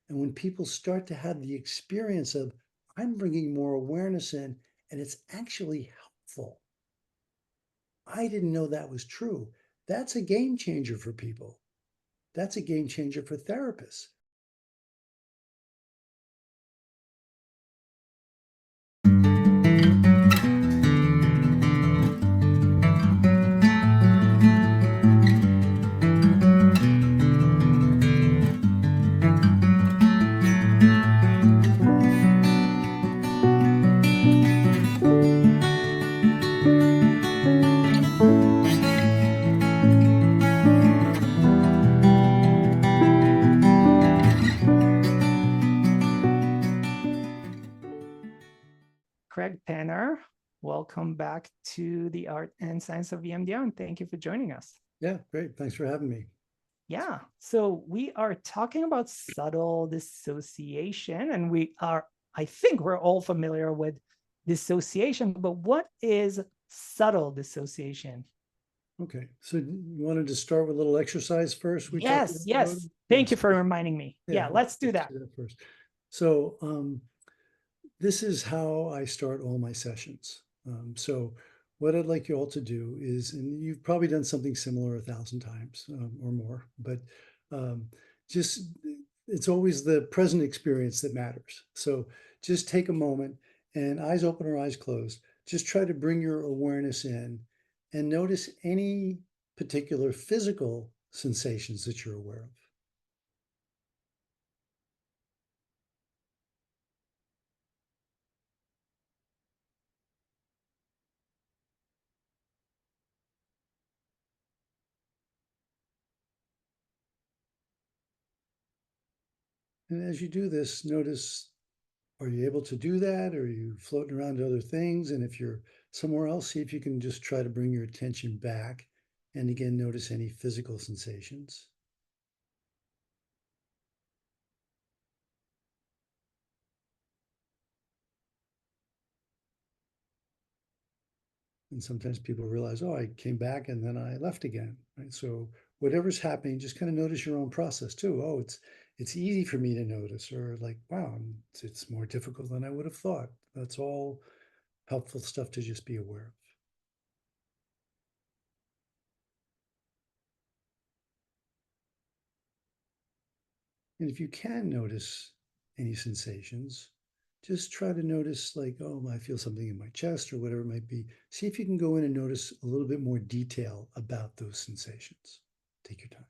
And when people start to have the experience of, I'm bringing more awareness in and it's actually helpful. I didn't know that was true. That's a game changer for people. That's a game changer for therapists. Craig Penner, welcome back to the Art and Science of EMDR, and thank you for joining us. Yeah, great. Thanks for having me. Yeah, so we are talking about subtle dissociation, and I think we're all familiar with dissociation, but what is subtle dissociation? Okay, so you wanted to start with a little exercise first? We talked Yes, about? yes. Thank Yes. you for reminding me. Yeah, let's do Let's that. do that first. So this is how I start all my sessions. So what I'd like you all to do is, and you've probably done something similar 1,000 times or more, but um, just it's always the present experience that matters. So just take a moment and eyes open or eyes closed, just try to bring your awareness in and notice any particular physical sensations that you're aware of. And as you do this, notice, are you able to do that? Or are you floating around to other things? And if you're somewhere else, see if you can just try to bring your attention back. And again, notice any physical sensations. And sometimes people realize, oh, I came back and then I left again. Right. So whatever's happening, just kind of notice your own process too. Oh, it's easy for me to notice, or like, wow, it's more difficult than I would have thought. That's all helpful stuff to just be aware of. And if you can notice any sensations, just try to notice, like, oh, I feel something in my chest or whatever it might be. See if you can go in and notice a little bit more detail about those sensations. Take your time.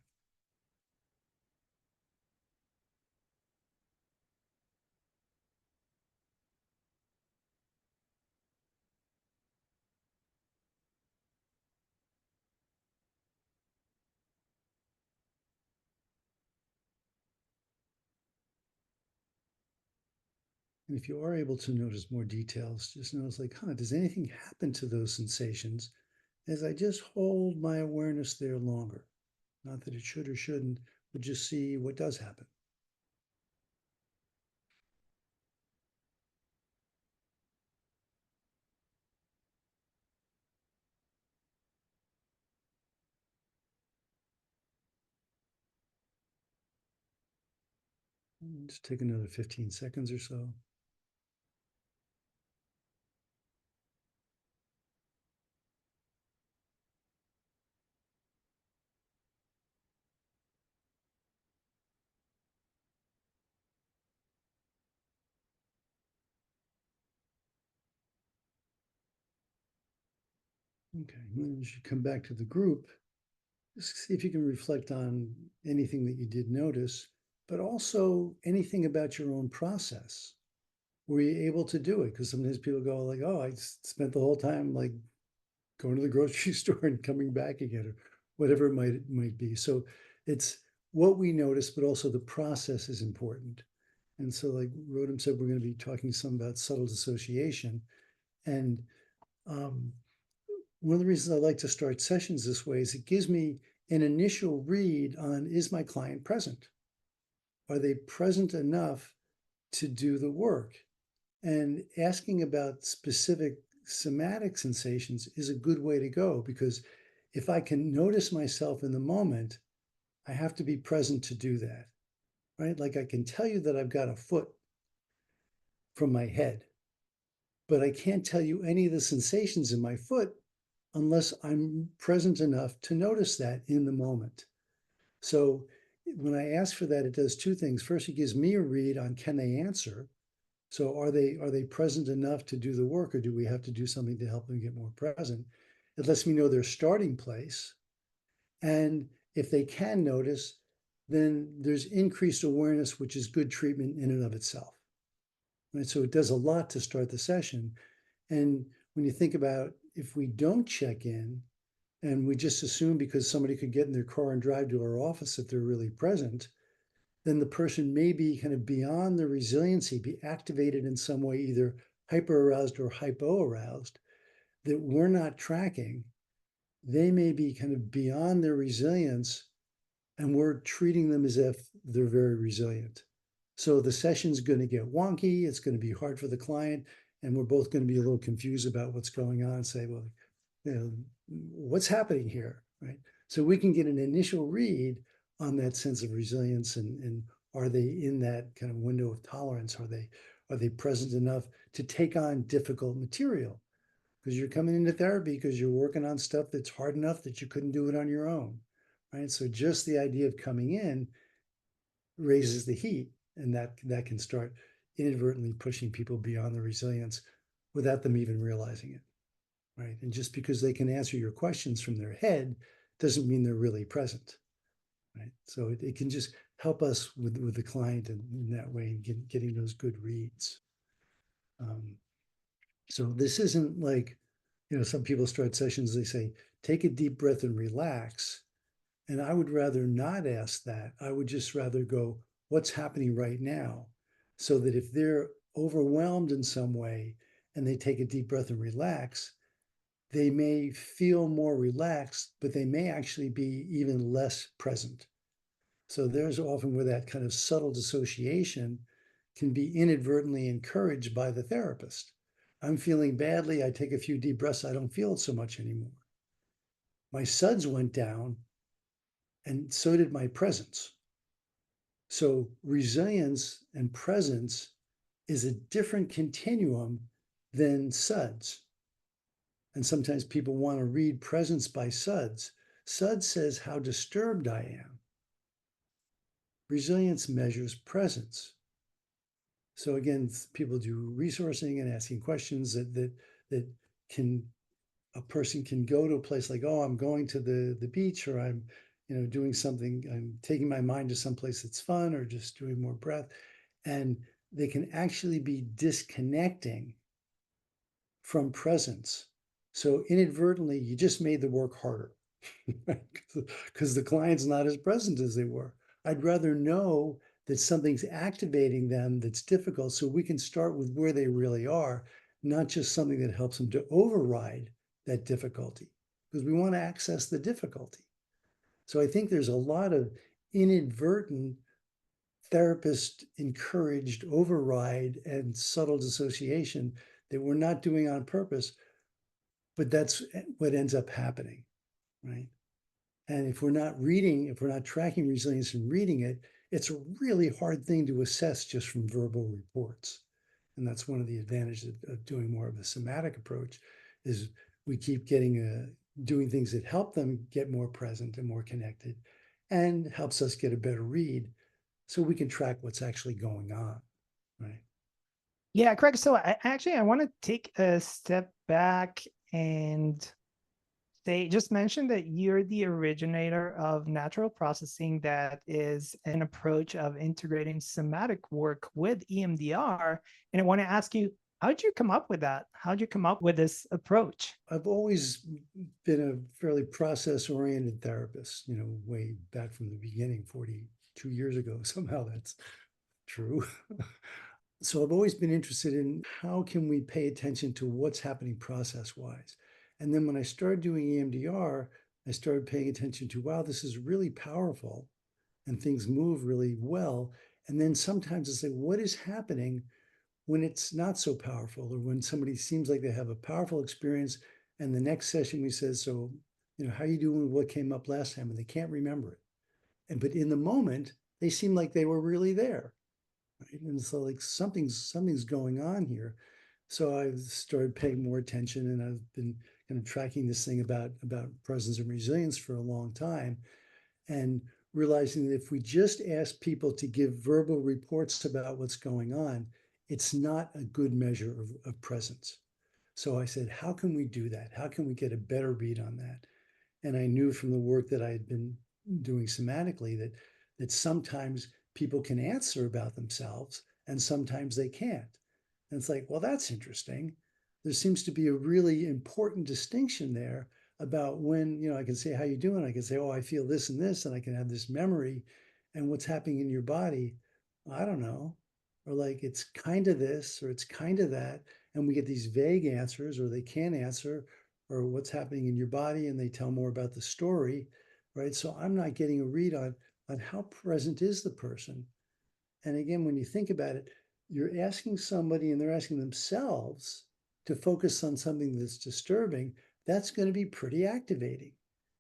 And if you are able to notice more details, just notice, like, does anything happen to those sensations as I just hold my awareness there longer? Not that it should or shouldn't, but just see what does happen. Just take another 15 seconds or so. Okay, and then as you come back to the group, just see if you can reflect on anything that you did notice, but also anything about your own process. Were you able to do it? Because sometimes people go like, oh, I spent the whole time like going to the grocery store and coming back again, or whatever it might be. So it's what we notice, but also the process is important. And so, like Rodham said, we're going to be talking some about subtle dissociation. And um, one of the reasons I like to start sessions this way is it gives me an initial read on, is my client present? Are they present enough to do the work? And asking about specific somatic sensations is a good way to go, because if I can notice myself in the moment, I have to be present to do that. right? Like I can tell you that I've got a foot from my head, but I can't tell you any of the sensations in my foot unless I'm present enough to notice that in the moment. So when I ask for that, it does two things. First, it gives me a read on can they answer. So are they present enough to do the work, or do we have to do something to help them get more present? It lets me know their starting place. And if they can notice, then there's increased awareness, which is good treatment in and of itself. Right? So it does a lot to start the session. And when you think about if we don't check in and we just assume because somebody could get in their car and drive to our office that they're really present, then the person may be kind of beyond the resiliency, be activated in some way, either hyper aroused or hypo aroused, that we're not tracking. They may be kind of beyond their resilience, and we're treating them as if they're very resilient. So the session's going to get wonky. It's going to be hard for the client, and we're both going to be a little confused about what's going on. Say, well, you know, what's happening here, right? So we can get an initial read on that sense of resilience, and are they in that kind of window of tolerance? Are they present enough to take on difficult material? Because you're coming into therapy because you're working on stuff that's hard enough that you couldn't do it on your own, right? So just the idea of coming in raises the heat, and that can start inadvertently pushing people beyond the resilience without them even realizing it, right? And just because they can answer your questions from their head doesn't mean they're really present, right? So it can just help us with the client in that way, getting those good reads. So this isn't like, some people start sessions, they say, take a deep breath and relax. And I would rather not ask that. I would just rather go, what's happening right now? So that if they're overwhelmed in some way and they take a deep breath and relax, they may feel more relaxed, but they may actually be even less present. So there's often where that kind of subtle dissociation can be inadvertently encouraged by the therapist. I'm feeling badly. I take a few deep breaths. I don't feel it so much anymore. My suds went down, and so did my presence. So resilience and presence is a different continuum than suds. And sometimes people want to read presence by suds. Suds says how disturbed I am. Resilience measures presence. So again, people do resourcing and asking questions that can a person can go to a place like, oh, I'm going to the beach, or I'm doing something, I'm taking my mind to someplace that's fun, or just doing more breath, and they can actually be disconnecting from presence. So inadvertently, you just made the work harder because the client's not as present as they were. I'd rather know that something's activating them that's difficult, so we can start with where they really are, not just something that helps them to override that difficulty, because we want to access the difficulty. So I think there's a lot of inadvertent therapist encouraged override and subtle dissociation that we're not doing on purpose, but that's what ends up happening, right? And if we're not reading, if we're not tracking resilience and reading it, it's a really hard thing to assess just from verbal reports. And that's one of the advantages of doing more of a somatic approach, is we keep doing things that help them get more present and more connected, and helps us get a better read so we can track what's actually going on, right? Yeah, correct. So I want to take a step back and they just mentioned that you're the originator of natural processing, that is an approach of integrating somatic work with EMDR. And I want to ask you, how did you come up with that? How did you come up with this approach? I've always been a fairly process-oriented therapist, way back from the beginning, 42 years ago. Somehow that's true. So I've always been interested in how can we pay attention to what's happening process-wise. And then when I started doing EMDR, I started paying attention to, wow, this is really powerful and things move really well. And then sometimes it's like, what is happening when it's not so powerful, or when somebody seems like they have a powerful experience, and the next session we said, so, how you doing with what came up last time? And they can't remember it. But in the moment, they seemed like they were really there. Right? And so like something's going on here. So I started paying more attention, and I've been kind of tracking this thing about presence and resilience for a long time, and realizing that if we just ask people to give verbal reports about what's going on, it's not a good measure of presence. So I said, how can we do that? How can we get a better read on that? And I knew from the work that I had been doing somatically that sometimes people can answer about themselves and sometimes they can't. And it's like, well, that's interesting. There seems to be a really important distinction there about when, I can say, how you doing? I can say, oh, I feel this and this, and I can have this memory, and what's happening in your body, I don't know. Or like it's kind of this or it's kind of that. And we get these vague answers, or they can't answer, or what's happening in your body, and they tell more about the story, right? So I'm not getting a read on how present is the person. And again, when you think about it, you're asking somebody and they're asking themselves to focus on something that's disturbing. That's going to be pretty activating.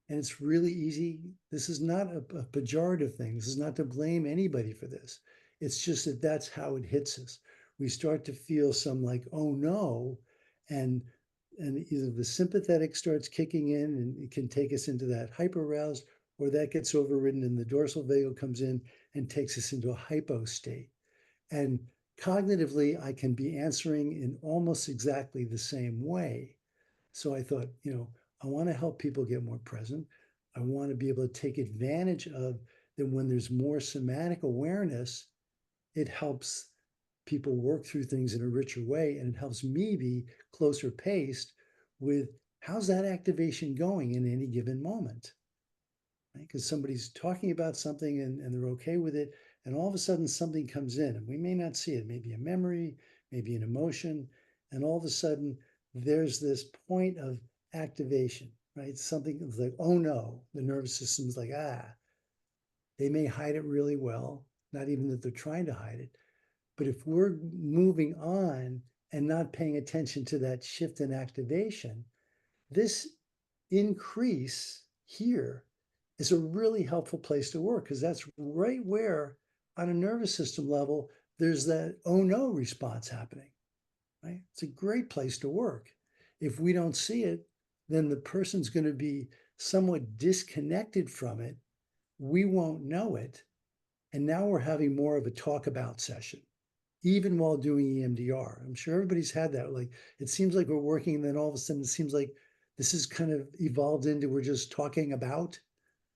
And it's really easy. This is not a pejorative thing. This is not to blame anybody for this. It's just that that's how it hits us. We start to feel some like, oh no, and either the sympathetic starts kicking in and it can take us into that hyper aroused, or that gets overridden and the dorsal vagal comes in and takes us into a hypo state. And cognitively, I can be answering in almost exactly the same way. So I thought, I want to help people get more present. I want to be able to take advantage of that when there's more somatic awareness, it helps people work through things in a richer way, and it helps me be closer paced with how's that activation going in any given moment, right? Because somebody's talking about something and they're okay with it, and all of a sudden something comes in, and we may not see it, maybe a memory, maybe an emotion, and all of a sudden there's this point of activation, right? Something like, oh no, the nervous system's like, they may hide it really well, not even that they're trying to hide it. But if we're moving on and not paying attention to that shift in activation, this increase here is a really helpful place to work, because that's right where, on a nervous system level, there's that oh no response happening, right? It's a great place to work. If we don't see it, then the person's going to be somewhat disconnected from it. We won't know it. And now we're having more of a talk about session, even while doing EMDR. I'm sure everybody's had that. Like, it seems like we're working, and then all of a sudden it seems like this is kind of evolved into we're just talking about.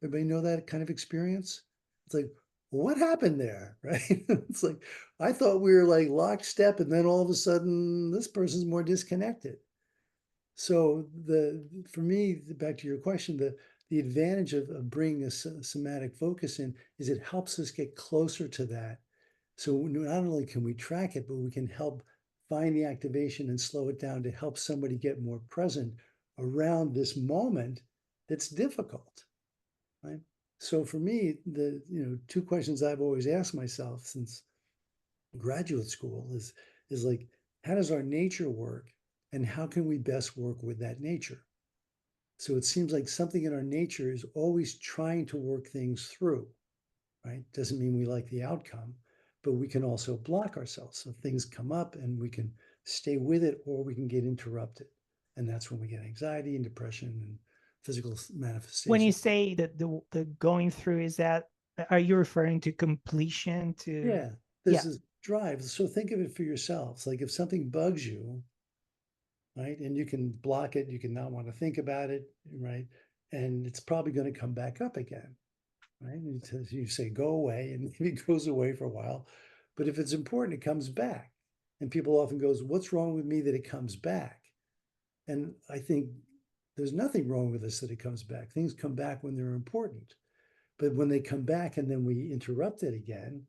Everybody know that kind of experience? It's like, what happened there, right? It's like, I thought we were like lockstep, and then all of a sudden this person's more disconnected. So for me, back to your question, the advantage of bringing a somatic focus in is it helps us get closer to that. So not only can we track it, but we can help find the activation and slow it down to help somebody get more present around this moment that's difficult, right? So for me, the two questions I've always asked myself since graduate school is like, how does our nature work, and how can we best work with that nature? So it seems like something in our nature is always trying to work things through, right? Doesn't mean we like the outcome, but we can also block ourselves. So things come up and we can stay with it, or we can get interrupted. And that's when we get anxiety and depression and physical When you manifestations. say that the going through, is that, are you referring to completion, to? Yeah, Yeah. this is drive. So think of it for yourselves. Like if something bugs you, right, and you can block it, you can not want to think about it, right? And it's probably going to come back up again, right? And you say, go away, and maybe it goes away for a while. But if it's important, it comes back. And people often goes, what's wrong with me that it comes back? And I think there's nothing wrong with us that it comes back. Things come back when they're important. But when they come back and then we interrupt it again,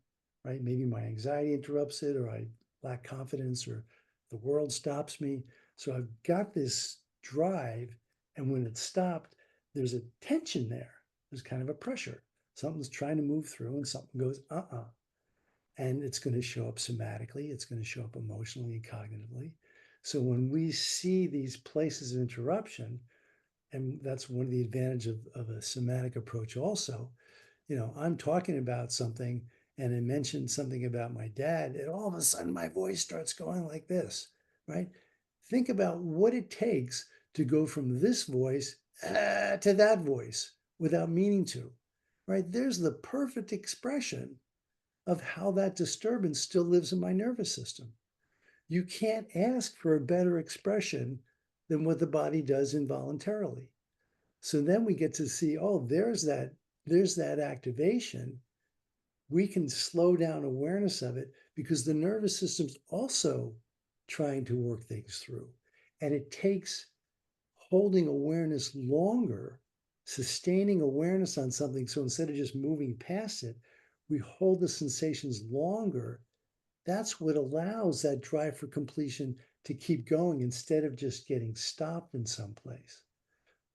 right? Maybe my anxiety interrupts it, or I lack confidence, or the world stops me. So I've got this drive, and when it's stopped, there's a tension there. There's kind of a pressure. Something's trying to move through, and something goes, and it's going to show up somatically. It's going to show up emotionally and cognitively. So when we see these places of interruption, and that's one of the advantages of a somatic approach also, I'm talking about something and I mentioned something about my dad, and all of a sudden my voice starts going like this, right? Think about what it takes to go from this voice to that voice without meaning to, right? There's the perfect expression of how that disturbance still lives in my nervous system. You can't ask for a better expression than what the body does involuntarily. So then we get to see, oh, there's that activation. We can slow down awareness of it because the nervous system's also trying to work things through. And it takes holding awareness longer, sustaining awareness on something. So instead of just moving past it, we hold the sensations longer. That's what allows that drive for completion to keep going instead of just getting stopped in some place.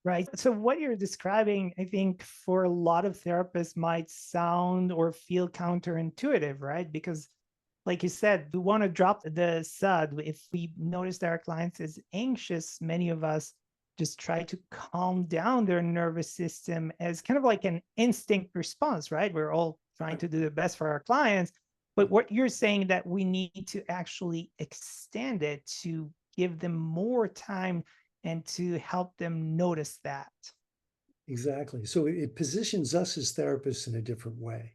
Right. So what you're describing, I think for a lot of therapists might sound or feel counterintuitive, right? Because like you said, we want to drop the SUD. If we notice that our client is anxious, many of us just try to calm down their nervous system as kind of like an instinct response, right? We're all trying to do the best for our clients. But what you're saying that we need to actually extend it to give them more time and to help them notice that. Exactly. So it positions us as therapists in a different way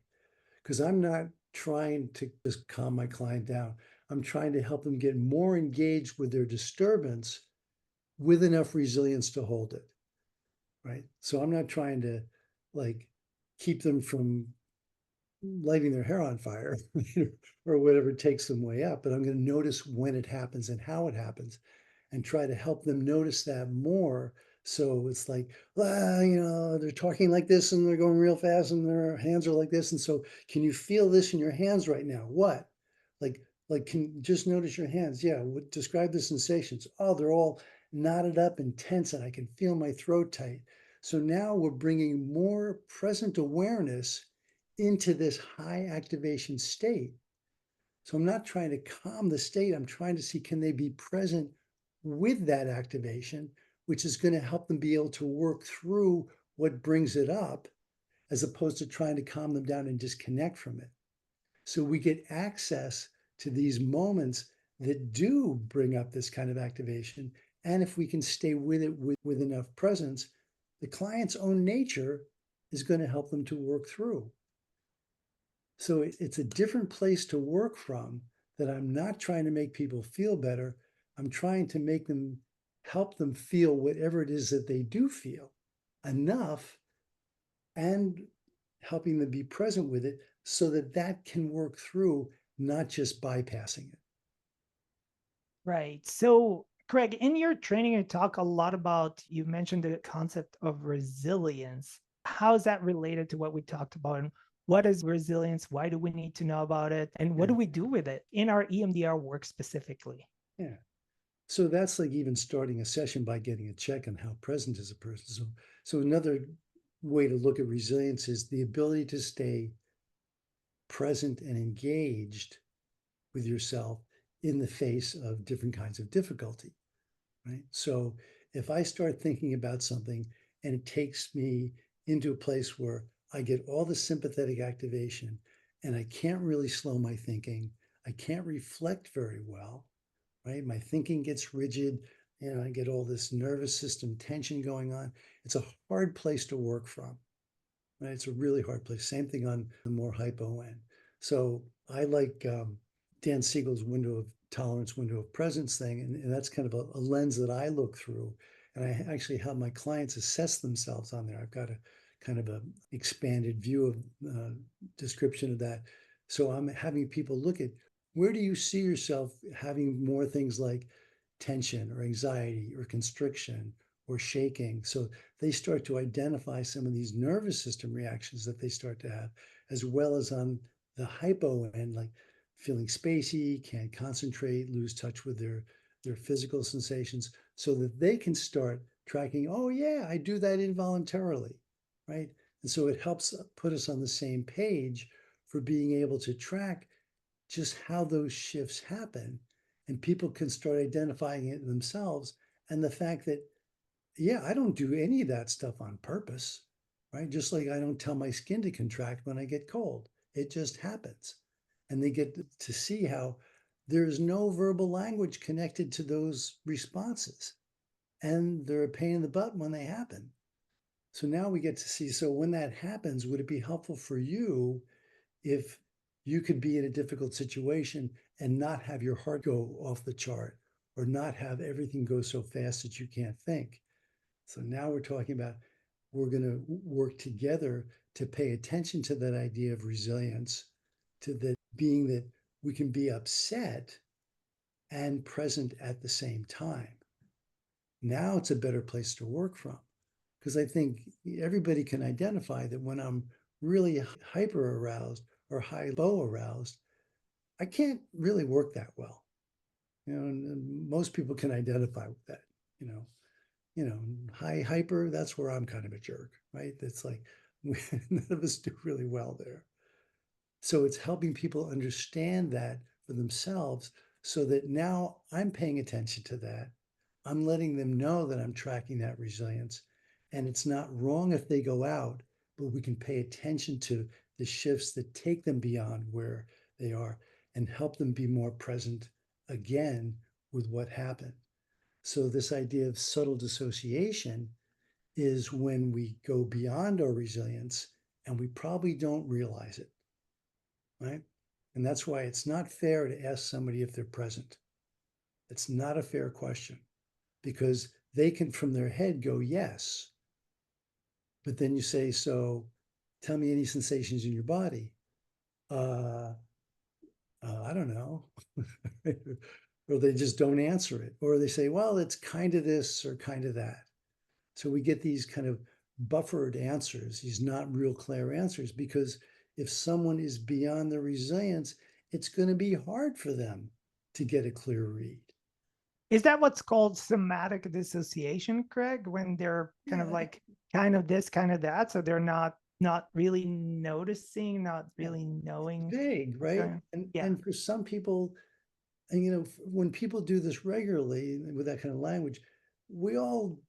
because I'm not trying to just calm my client down. I'm trying to help them get more engaged with their disturbance with enough resilience to hold it. Right. So I'm not trying to like keep them from lighting their hair on fire or whatever takes them way up, but I'm going to notice when it happens and how it happens and try to help them notice that more. So it's like, they're talking like this and they're going real fast and their hands are like this. And so, can you feel this in your hands right now? What? Like, can just notice your hands. Yeah. Describe the sensations. Oh, they're all knotted up and tense and I can feel my throat tight. So now we're bringing more present awareness into this high activation state. So I'm not trying to calm the state. I'm trying to see, can they be present with that activation, which is going to help them be able to work through what brings it up, as opposed to trying to calm them down and disconnect from it. So we get access to these moments that do bring up this kind of activation. And if we can stay with it with enough presence, the client's own nature is going to help them to work through. So it's a different place to work from, that I'm not trying to make people feel better. I'm trying to make them, help them feel whatever it is that they do feel enough, and helping them be present with it so that that can work through, not just bypassing it. Right. So, Craig, in your training, you talk a lot about, you mentioned the concept of resilience. How is that related to what we talked about? And what is resilience? Why do we need to know about it? And what Yeah. do we do with it in our EMDR work specifically? Yeah. So that's like even starting a session by getting a check on how present is a person. So another way to look at resilience is the ability to stay present and engaged with yourself in the face of different kinds of difficulty, right? So if I start thinking about something and it takes me into a place where I get all the sympathetic activation and I can't really slow my thinking, I can't reflect very well, right? My thinking gets rigid and I get all this nervous system tension going on. It's a hard place to work from, right? It's a really hard place. Same thing on the more hypo end. So I like Dan Siegel's window of tolerance, window of presence thing, and that's kind of a lens that I look through. And I actually have my clients assess themselves on there. I've got a kind of a expanded view of description of that. So I'm having people look at, where do you see yourself having more things like tension or anxiety or constriction or shaking. So they start to identify some of these nervous system reactions that they start to have, as well as on the hypo end, like feeling spacey, can't concentrate, lose touch with their physical sensations, so that they can start tracking, oh yeah, I do that involuntarily, right? And so it helps put us on the same page for being able to track just how those shifts happen, and people can start identifying it themselves. And the fact that, yeah, I don't do any of that stuff on purpose, right? Just like I don't tell my skin to contract when I get cold. It just happens. And they get to see how there's no verbal language connected to those responses. And they're a pain in the butt when they happen. So now we get to see, so when that happens, would it be helpful for you if you could be in a difficult situation and not have your heart go off the chart or not have everything go so fast that you can't think? So now we're talking about we're going to work together to pay attention to that idea of resilience, to the being that we can be upset and present at the same time. Now it's a better place to work from because I think everybody can identify that when I'm really hyper aroused or high low aroused, I can't really work that well. And most people can identify with that, you know. High hyper, that's where I'm kind of a jerk, right? That's like none of us do really well there. So it's helping people understand that for themselves so that now I'm paying attention to that. I'm letting them know that I'm tracking that resilience. And it's not wrong if they go out, but we can pay attention to the shifts that take them beyond where they are and help them be more present again with what happened. So, this idea of subtle dissociation is when we go beyond our resilience and we probably don't realize it, right? And that's why it's not fair to ask somebody if they're present. It's not a fair question because they can, from their head, go yes. But then you say, so tell me any sensations in your body. I don't know. Or they just don't answer it. Or they say, well, it's kind of this or kind of that. So we get these kind of buffered answers, these not real clear answers, because if someone is beyond their resilience, it's going to be hard for them to get a clear read. Is that what's called somatic dissociation, Craig? When they're kind of Yeah, like kind of this, kind of that, so they're not really noticing, not yeah. really knowing Vague, what's right? going on. And Yeah. and for some people, and when people do this regularly with that kind of language, we all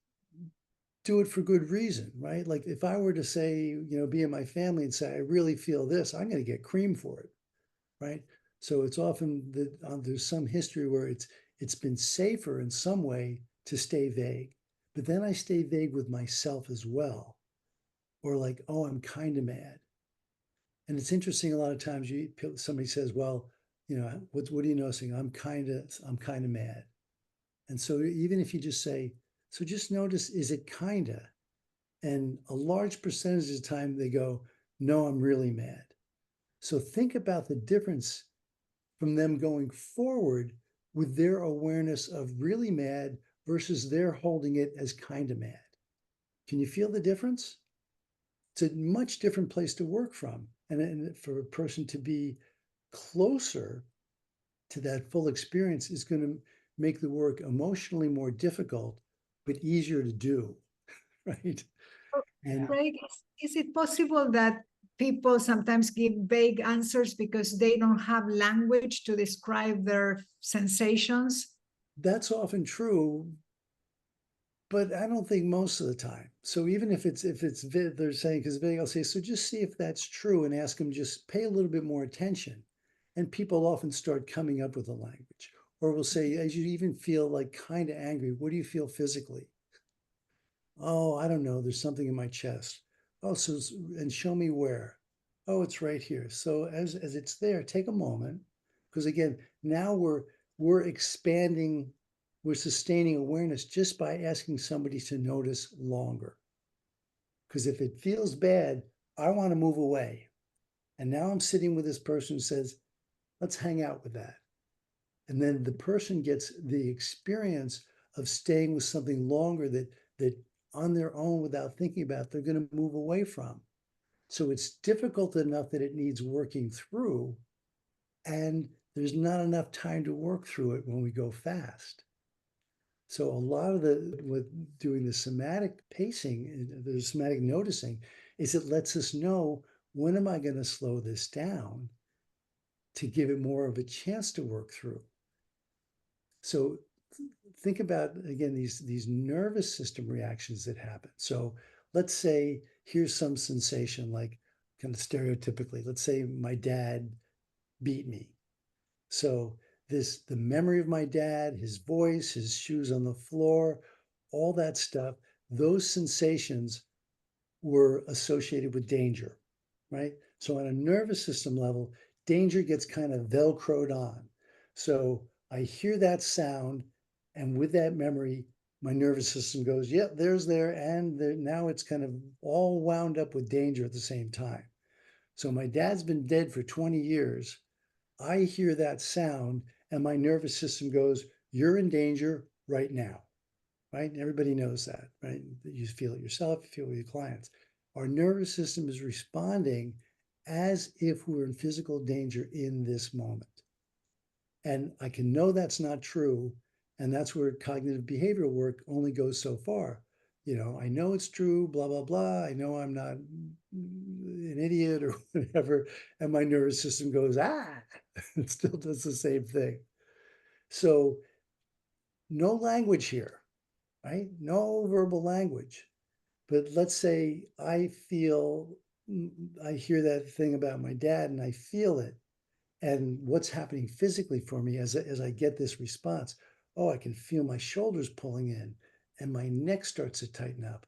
do it for good reason, right? Like if I were to say, be in my family and say, I really feel this, I'm going to get cream for it, right? So it's often that there's some history where it's been safer in some way to stay vague, but then I stay vague with myself as well, or like, oh, I'm kind of mad. And it's interesting. A lot of times, somebody says, well, what are you noticing? I'm kind of mad. And so even if you just say, so just notice, is it kinda? And a large percentage of the time they go, no, I'm really mad. So think about the difference from them going forward with their awareness of really mad versus their holding it as kind of mad. Can you feel the difference? It's a much different place to work from. And for a person to be closer to that full experience is going to make the work emotionally more difficult, but easier to do, right? So, And Craig, is it possible that people sometimes give vague answers because they don't have language to describe their sensations? that's often true, but I don't think most of the time. So even if they're saying, because I'll say, so just see if that's true and ask them, just pay a little bit more attention. And people often start coming up with a language. Or we'll say, as you even feel like kind of angry, what do you feel physically? Oh, I don't know. There's something in my chest. Oh, so, and show me where. Oh, it's right here. So as it's there, take a moment. Because again, now we're expanding, we're sustaining awareness just by asking somebody to notice longer. Because if it feels bad, I want to move away. And now I'm sitting with this person who says, let's hang out with that. And then the person gets the experience of staying with something longer that on their own without thinking about it, they're going to move away from. So it's difficult enough that it needs working through, and there's not enough time to work through it when we go fast. So a lot of with doing the somatic pacing, the somatic noticing, is it lets us know, when am I going to slow this down to give it more of a chance to work through? So think about, again, these nervous system reactions that happen. So let's say here's some sensation, like kind of stereotypically, let's say my dad beat me. So the memory of my dad, his voice, his shoes on the floor, all that stuff, those sensations were associated with danger, right? So on a nervous system level, danger gets kind of Velcroed on. So I hear that sound, and with that memory, my nervous system goes, yep, there's there, and there, now it's kind of all wound up with danger at the same time. So my dad's been dead for 20 years. I hear that sound, and my nervous system goes, you're in danger right now, right? And everybody knows that, right? You feel it yourself, you feel it with your clients. Our nervous system is responding as if we're in physical danger in this moment. And I can know that's not true. And that's where cognitive behavioral work only goes so far. You know, I know it's true, blah, blah, blah. I know I'm not an idiot or whatever. And my nervous system goes, ah, it still does the same thing. So no language here, right? No verbal language. But let's say I hear that thing about my dad and I feel it. And what's happening physically for me as I get this response? Oh, I can feel my shoulders pulling in and my neck starts to tighten up.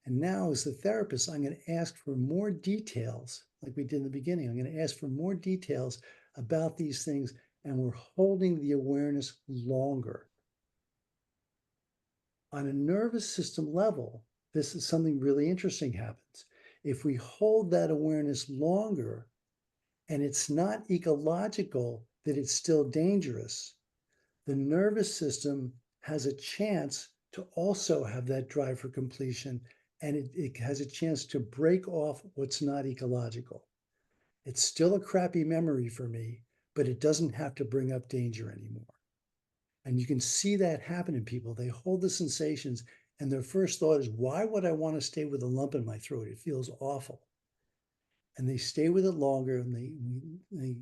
And now, as the therapist, I'm going to ask for more details, like we did in the beginning. I'm going to ask for more details about these things, and we're holding the awareness longer. On a nervous system level, this is something really interesting happens. If we hold that awareness longer, and it's not ecological that it's still dangerous, the nervous system has a chance to also have that drive for completion, and it has a chance to break off what's not ecological. It's still a crappy memory for me, but it doesn't have to bring up danger anymore. And you can see that happen in people. They hold the sensations, and their first thought is, why would I want to stay with a lump in my throat? It feels awful. And they stay with it longer, and they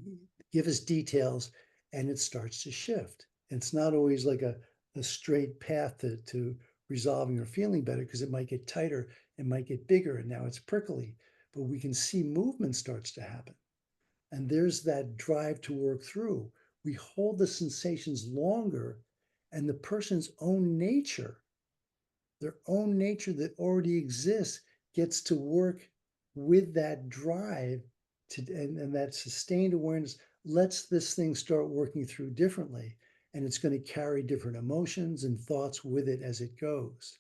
give us details, and it starts to shift. And it's not always like a straight path to resolving or feeling better, because it might get tighter, it might get bigger, and now it's prickly. But we can see movement starts to happen. And there's that drive to work through. We hold the sensations longer, and the person's own nature, their own nature that already exists, gets to work with that drive and that sustained awareness lets this thing start working through differently. And it's going to carry different emotions and thoughts with it as it goes.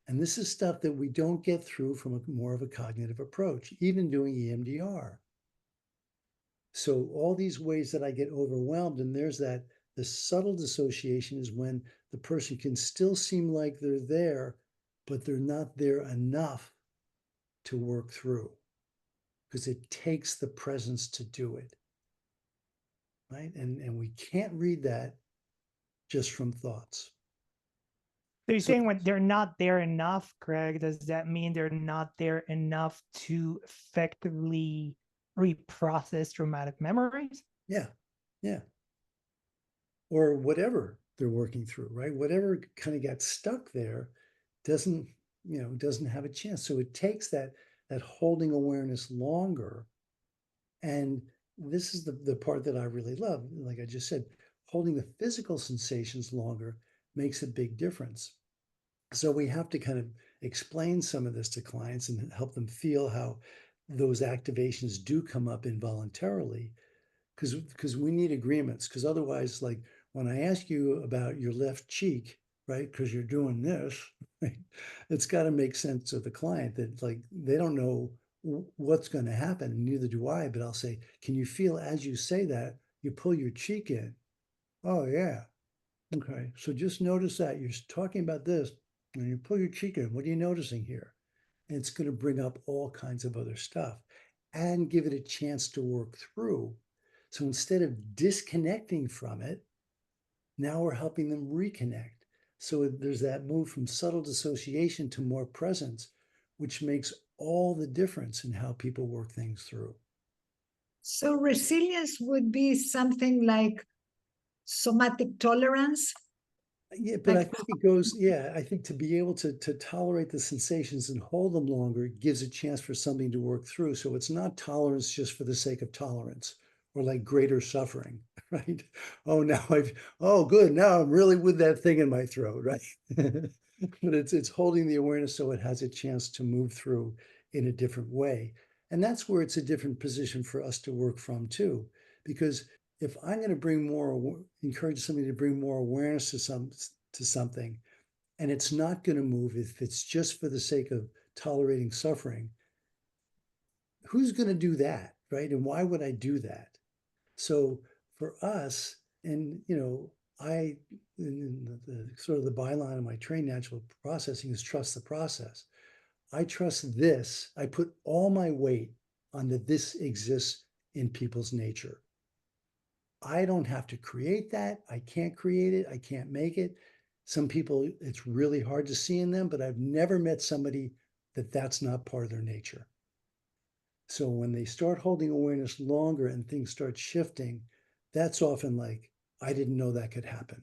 And this is stuff that we don't get through from more of a cognitive approach, even doing EMDR. So all these ways that I get overwhelmed, and there's that, the subtle dissociation is when the person can still seem like they're there, but they're not there enough to work through, because it takes the presence to do it, right? And we can't read that just from thoughts. So you're So saying when they're not there enough, Craig, does that mean they're not there enough to effectively reprocess traumatic memories? yeah, or whatever they're working through, right? Whatever kind of got stuck there doesn't have a chance. So it takes that holding awareness longer. And this is the part that I really love. Like I just said, holding the physical sensations longer makes a big difference. So we have to kind of explain some of this to clients and help them feel how those activations do come up involuntarily, because we need agreements. Because otherwise, like when I ask you about your left cheek, right, because you're doing this, right, it's got to make sense to the client that like they don't know what's going to happen. Neither do I. But I'll say, can you feel as you say that you pull your cheek in? Oh yeah. Okay. So just notice that you're talking about this and you pull your cheek in. What are you noticing here? And it's going to bring up all kinds of other stuff and give it a chance to work through. So instead of disconnecting from it, now we're helping them reconnect. So there's that move from subtle dissociation to more presence, which makes all the difference in how people work things through. So resilience would be something like somatic tolerance. Yeah, but I Like, think it goes, yeah, I think to be able to tolerate the sensations and hold them longer gives a chance for something to work through. So it's not tolerance just for the sake of tolerance or like greater suffering, right? Oh, oh, good. Now I'm really with that thing in my throat, right? But it's holding the awareness so it has a chance to move through in a different way. And that's where it's a different position for us to work from too. Because if I'm going to encourage somebody to bring more awareness to something, and it's not going to move if it's just for the sake of tolerating suffering, who's going to do that, right? And why would I do that? So for us, and I in the sort of the byline of my train natural processing is trust the process. I trust this. I put all my weight on that this exists in people's nature. I don't have to create that. I can't create it. I can't make it. Some people, it's really hard to see in them, but I've never met somebody that that's not part of their nature. So when they start holding awareness longer and things start shifting, that's often like, I didn't know that could happen.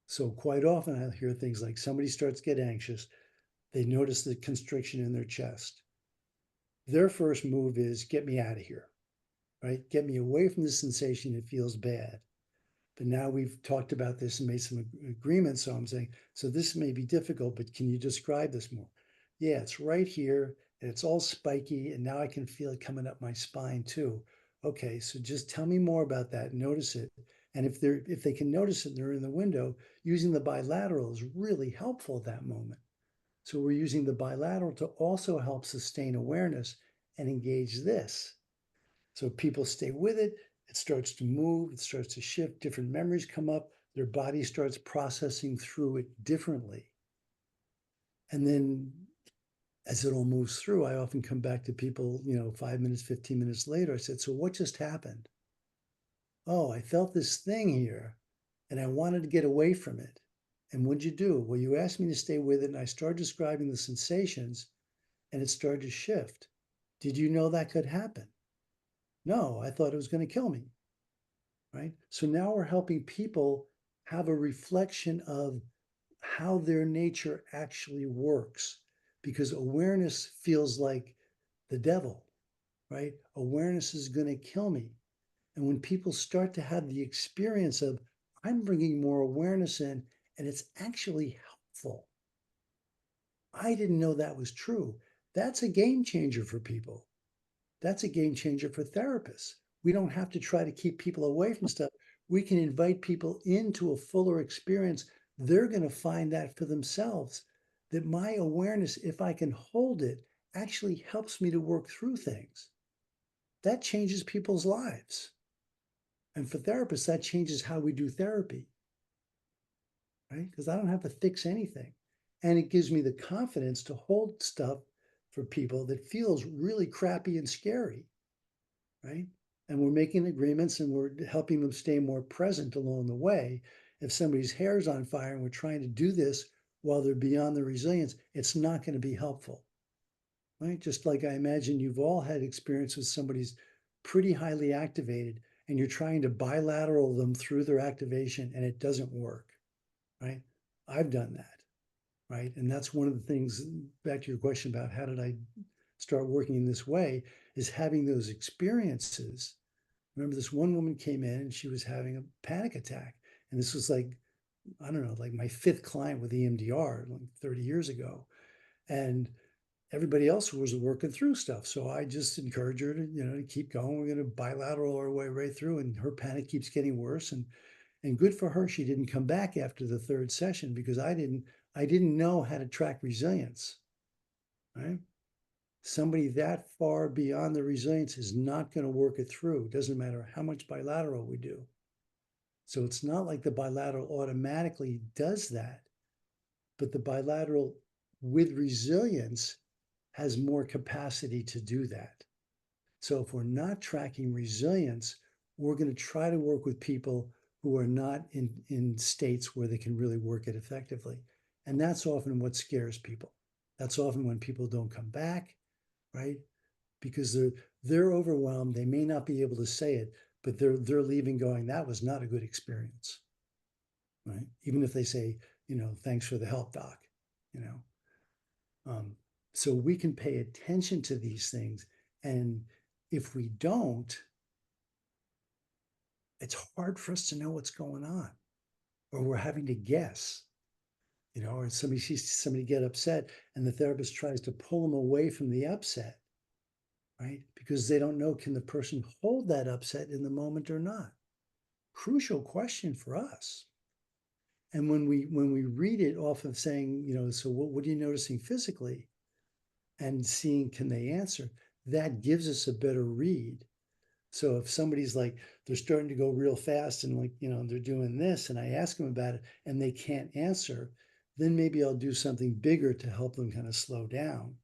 So quite often I hear things like somebody starts to get anxious. They notice the constriction in their chest. Their first move is get me out of here, right? Get me away from the sensation. It feels bad. But now we've talked about this and made some agreements. So I'm saying, so this may be difficult, but can you describe this more? Yeah, it's right here and it's all spiky. And now I can feel it coming up my spine too. Okay, so just tell me more about that. Notice it. And if they can notice it and they're in the window, using the bilateral is really helpful at that moment. So we're using the bilateral to also help sustain awareness and engage this. So people stay with it. It starts to move, it starts to shift, different memories come up, their body starts processing through it differently. And then as it all moves through, I often come back to people, 5 minutes, 15 minutes later. I said, so what just happened? Oh, I felt this thing here and I wanted to get away from it. And what'd you do? Well, you asked me to stay with it and I started describing the sensations and it started to shift. Did you know that could happen? No, I thought it was going to kill me. Right? So now we're helping people have a reflection of how their nature actually works because awareness feels like the devil, right? Awareness is going to kill me. And when people start to have the experience of, I'm bringing more awareness in and it's actually helpful. I didn't know that was true. That's a game changer for people. That's a game changer for therapists. We don't have to try to keep people away from stuff. We can invite people into a fuller experience. They're going to find that for themselves, that my awareness, if I can hold it, actually helps me to work through things. That changes people's lives. And for therapists, that changes how we do therapy, right? Because I don't have to fix anything. And it gives me the confidence to hold stuff for people that feels really crappy and scary, right? And we're making agreements and we're helping them stay more present along the way. If somebody's hair's on fire and we're trying to do this while they're beyond the resilience, it's not going to be helpful, right? Just like I imagine you've all had experience with somebody's pretty highly activated and you're trying to bilateral them through their activation and it doesn't work, right? I've done that, right? And that's one of the things, back to your question about how did I start working in this way, is having those experiences. Remember, this one woman came in and she was having a panic attack. And this was like, I don't know, like my fifth client with EMDR like 30 years ago. And everybody else was working through stuff. So I just encourage her to keep going. We're going to bilateral our way right through. And her panic keeps getting worse. And good for her, she didn't come back after the third session because I didn't know how to track resilience. Right? Somebody that far beyond the resilience is not going to work it through. It doesn't matter how much bilateral we do. So it's not like the bilateral automatically does that, but the bilateral with resilience has more capacity to do that. So if we're not tracking resilience, we're going to try to work with people who are not in states where they can really work it effectively. And that's often what scares people. That's often when people don't come back, right? Because they're overwhelmed. They may not be able to say it, but they're leaving going, that was not a good experience. right? Even if they say, thanks for the help, doc, you know. So we can pay attention to these things. And if we don't, it's hard for us to know what's going on, or we're having to guess, or somebody sees somebody get upset and the therapist tries to pull them away from the upset, right? Because they don't know, can the person hold that upset in the moment or not? Crucial question for us. And when we read it off of saying, so what are you noticing physically? And seeing, can they answer? That gives us a better read. So if somebody's like, they're starting to go real fast and they're doing this, and I ask them about it and they can't answer, then maybe I'll do something bigger to help them kind of slow down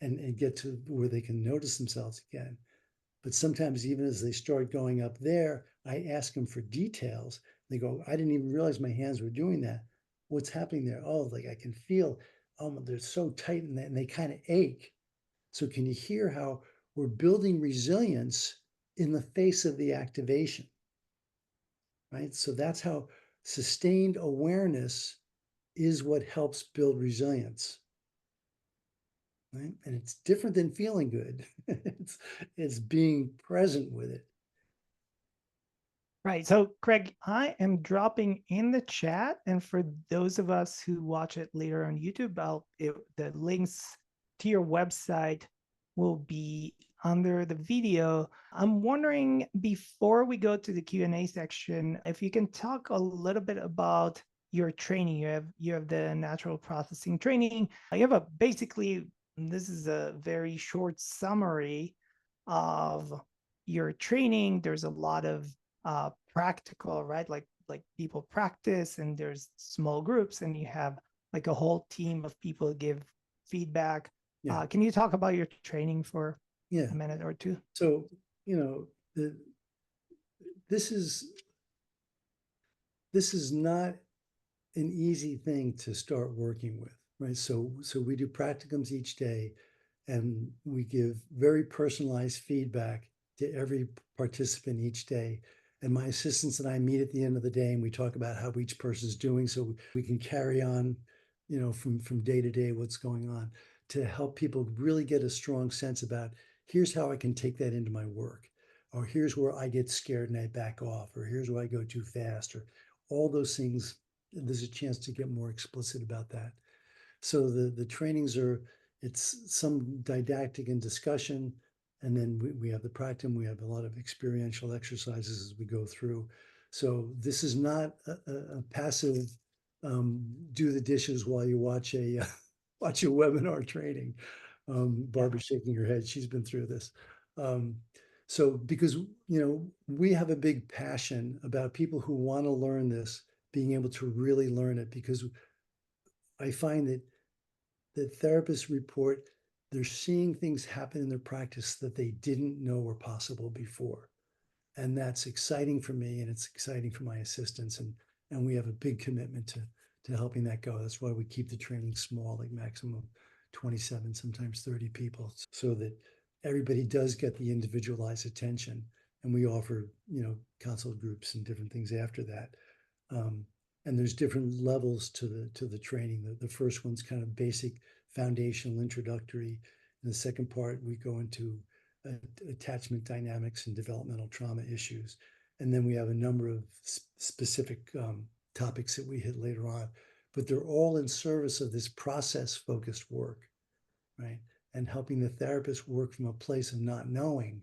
and get to where they can notice themselves again. But sometimes even as they start going up there, I ask them for details. They go, I didn't even realize my hands were doing that. What's happening there? Oh, like I can feel, they're so tight and they kind of ache. So can you hear how we're building resilience in the face of the activation, right? So that's how sustained awareness is what helps build resilience, right? And it's different than feeling good. it's being present with it. Right. So, Craig, I am dropping in the chat. And for those of us who watch it later on YouTube, the links to your website will be under the video. I'm wondering, before we go to the Q&A section, if you can talk a little bit about your training. You have the natural processing training. You have basically, this is a very short summary of your training. There's a lot of practical, right? Like people practice, and there's small groups, and you have like a whole team of people give feedback. Yeah. Can you talk about your training for Yeah. a minute or two? So, this is not an easy thing to start working with, right? So we do practicums each day, and we give very personalized feedback to every participant each day. And my assistants and I meet at the end of the day, and we talk about how each person's doing, so we can carry on, from day to day what's going on, to help people really get a strong sense about, here's how I can take that into my work, or here's where I get scared and I back off, or here's where I go too fast, or all those things. There's a chance to get more explicit about that. So the trainings it's some didactic and discussion, and then we have the practicum. We have a lot of experiential exercises as we go through. So this is not a passive do the dishes while you watch a watch a webinar training. Barbara's shaking her head. She's been through this. So because we have a big passion about people who want to learn this being able to really learn it, because I find that therapists report they're seeing things happen in their practice that they didn't know were possible before. And that's exciting for me, and it's exciting for my assistants. And we have a big commitment to helping that go. That's why we keep the training small, like maximum 27, sometimes 30 people, so that everybody does get the individualized attention. And we offer, consult groups and different things after that. And there's different levels to the training. The first one's kind of basic, foundational, introductory. And the second part, we go into attachment dynamics and developmental trauma issues. And then we have a number of specific topics that we hit later on. But they're all in service of this process-focused work, right? And helping the therapist work from a place of not knowing,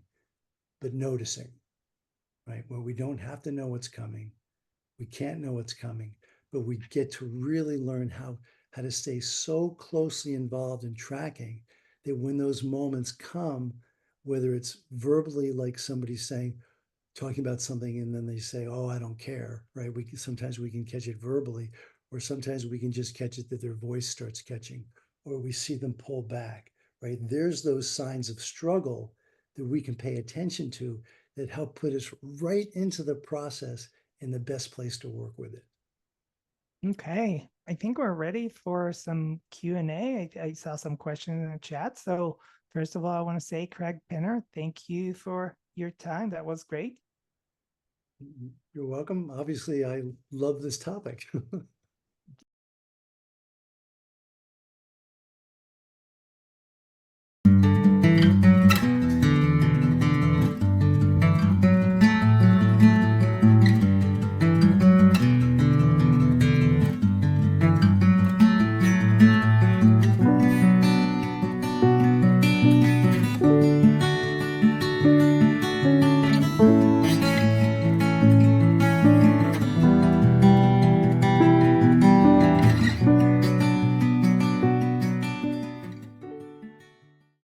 but noticing, right? Where we don't have to know what's coming. We can't know what's coming, but we get to really learn how to stay so closely involved in tracking that when those moments come, whether it's verbally, like somebody talking about something, and then they say, oh, I don't care, right? Sometimes we can catch it verbally, or sometimes we can just catch it that their voice starts catching, or we see them pull back, right? There's those signs of struggle that we can pay attention to that help put us right into the process in the best place to work with it. Okay, I think we're ready for some Q&A. I saw some questions in the chat. So first of all, I want to say, Craig Pinner, thank you for your time. That was great. You're welcome. Obviously, I love this topic.